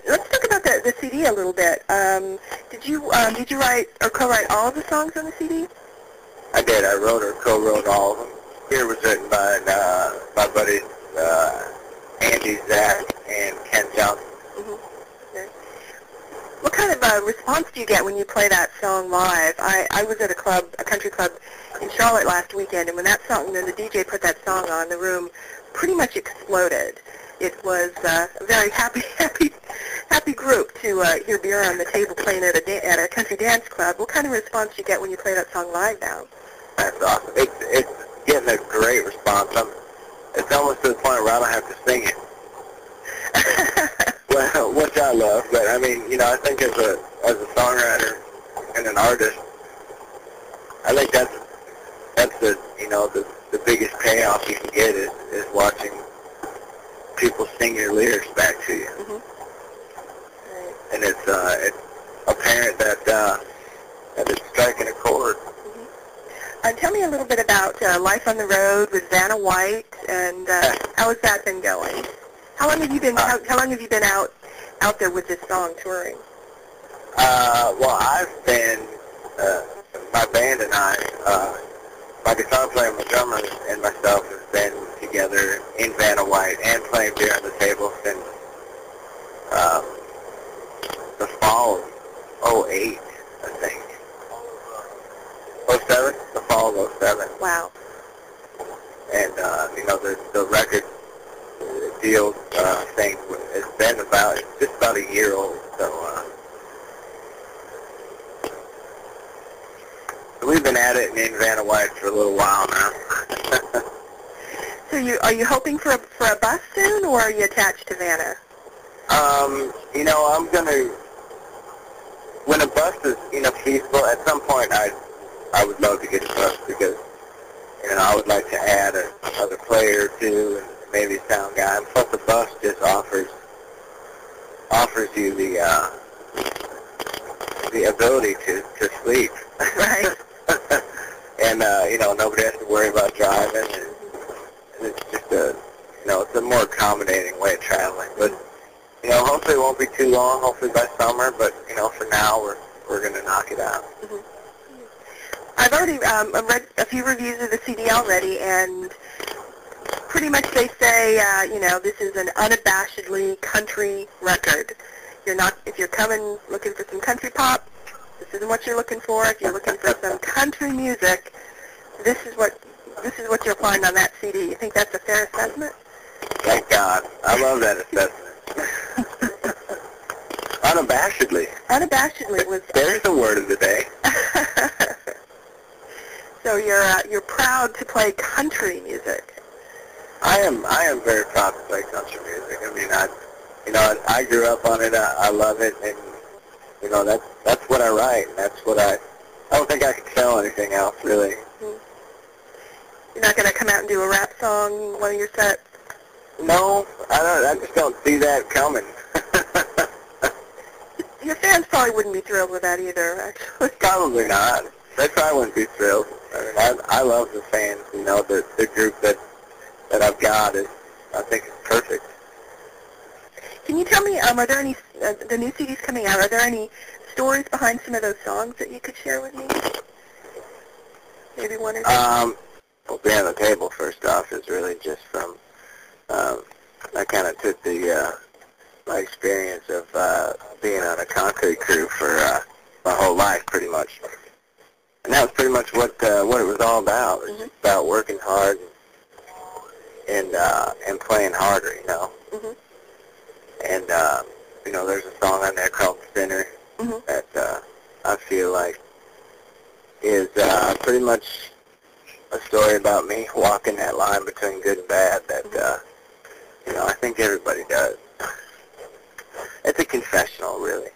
Let's talk about the CD a little bit. Did you write or co-write all of the songs on the CD? I did. I wrote or co-wrote all of them. Here was written by my buddies Andy, Zach, and Ken Johnson. Mm-hmm. Okay. What kind of response do you get when you play that song live? I was at a country club in Charlotte last weekend, and when that song, then the DJ put that song on, the room pretty much exploded. It was a very happy group to hear beer on the table playing at a country dance club. What kind of response do you get when you play that song live now? That's awesome. It's getting a great response. It's almost to the point where I don't have to sing it. Well, which I love, but I mean, I think as a songwriter and an artist, I think that's the biggest payoff you can get is watching people sing your lyrics back to you. Mm-hmm. And it's apparent that it's striking a chord. Mm-hmm. Tell me a little bit about life on the road with Vanna White, and how has that been going? How long have you been out there with this song touring? Well, I've been my band and I, my guitar player, my drummer, and myself have been together in Vanna White and playing beer on the table since the fall of 08, I think. 07? The fall of 07. Wow. And, the record deal thing has been just about a year old, so we've been at it in Vanna White for a little while now. So are you hoping for a bus soon, or are you attached to Vanna? I'm gonna, when a bus is feasible, at some point I would love to get a bus because I would like to add another player or two and maybe a sound guy. And plus, the bus just offers you the ability to sleep. Right. And nobody has to worry about driving. And it's just it's a more accommodating way of traveling. But hopefully it won't be too long. Hopefully by summer. But for now we're gonna knock it out. Mm-hmm. I've already read a few reviews of the CD already, and pretty much they say, this is an unabashedly country record. If you're coming looking for some country pop, this isn't what you're looking for. If you're looking for some country music, this is what you're applying on that CD. You think that's a fair assessment? Thank God. I love that assessment. Unabashedly. Unabashedly was. There's the word of the day. So you're proud to play country music. I am very proud to play country music. I mean, I grew up on it. I love it, and that's what I write. And that's what I don't think I could sell anything else really. Mm-hmm. You're not going to come out and do a rap song one of your sets? No, I just don't see that coming. Your fans probably wouldn't be thrilled with that either, actually. Probably not. They probably wouldn't be thrilled. I mean, I love the fans. The group that I've got I think it's perfect. Can you tell me, are there any, the new CDs coming out, are there any stories behind some of those songs that you could share with me? Maybe one or two? Well, Beer on the Table, first off, is really just from, I kind of took my experience of being on a concrete crew for my whole life, pretty much. And that was pretty much what it was all about. It was just about working hard and playing harder, Mm-hmm. And, there's a song on there called Sinner that I feel like is pretty much a story about me walking that line between good and bad that, I think everybody does. It's a confessional, really.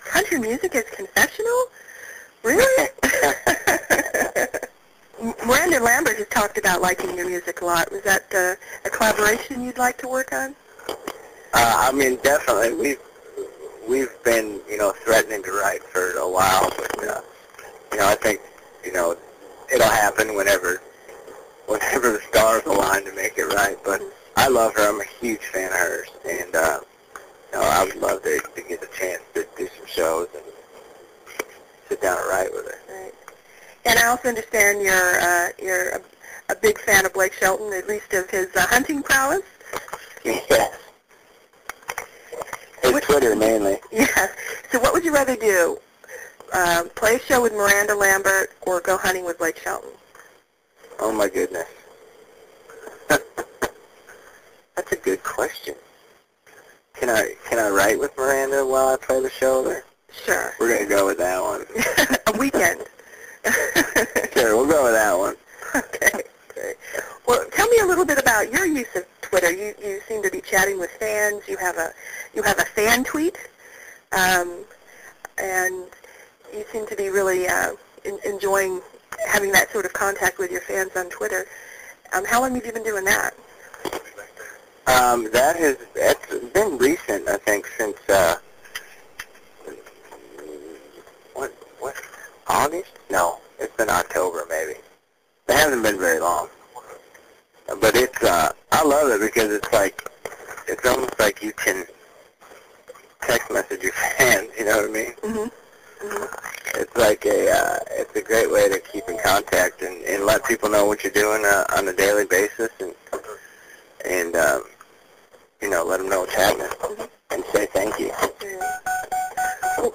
Country music is confessional? Really? Miranda Lambert has talked about liking your music a lot. Was that a collaboration you'd like to work on? I mean, definitely. We've been, threatening to write for a while, but, I think, it'll happen whenever the stars align to make it right. But I love her. I'm a huge fan of hers, and I would love to get a chance to do some shows and sit down and write with her. Right. And I also understand you're a big fan of Blake Shelton, at least of his hunting prowess. Yes. His Twitter mainly. Yeah. So what would you rather do? Play a show with Miranda Lambert or go hunting with Blake Shelton? Oh my goodness. That's a good question. Can I write with Miranda while I play the show there? Sure. We're going to go with that one. A weekend. Sure, we'll go with that one. Okay, great. Well, tell me a little bit about your use of Twitter. You seem to be chatting with fans. You have a fan tweet, and you seem to be really enjoying having that sort of contact with your fans on Twitter. How long have you been doing that? It's been recent, I think, since what August? No, it's been October maybe. It hasn't been very long, but it's I love it because it's almost like you can text message your fans. You know what I mean? Mm-hmm. Mm-hmm. It's like it's a great way to keep in contact and let people know what you're doing on a daily basis and let them know what's happening and say thank you. Well,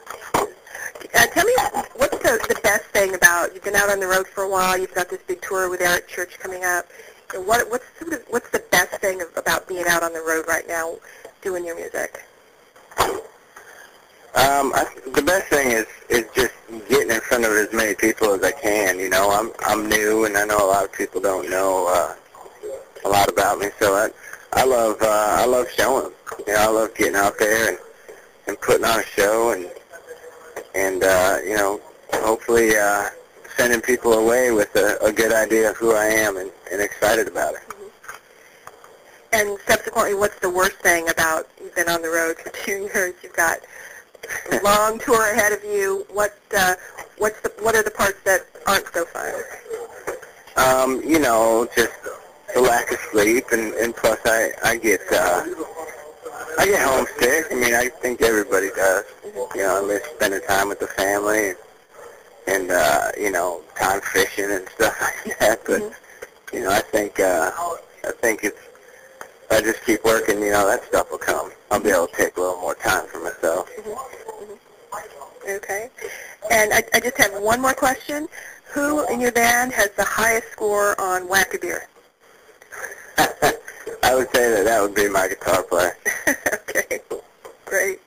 tell me, what's the best thing about, you've been out on the road for a while, you've got this big tour with Eric Church coming up, and what's the best thing about being out on the road right now doing your music? The best thing is just getting in front of as many people as I can. You know, I'm new, and I know a lot of people don't know a lot about me, so I love showing them. You know, I love getting out there and putting on a show and hopefully sending people away with a good idea of who I am and excited about it. Mm-hmm. And subsequently, what's the worst thing about you've been on the road for 2 years? You've got a long tour ahead of you. What are the parts that aren't so fun? Just the lack of sleep, and plus I get homesick. I mean, I think everybody does. Mm-hmm. I miss spending time with the family and time fishing and stuff like that. But mm-hmm. I think if I just keep working, that stuff will come. I'll be able to take a little more time for myself. Mm-hmm. Mm-hmm. Okay. And I just have one more question. Who in your band has the highest score on Whack-A-Beer? I would say that would be my guitar player. Okay. Great.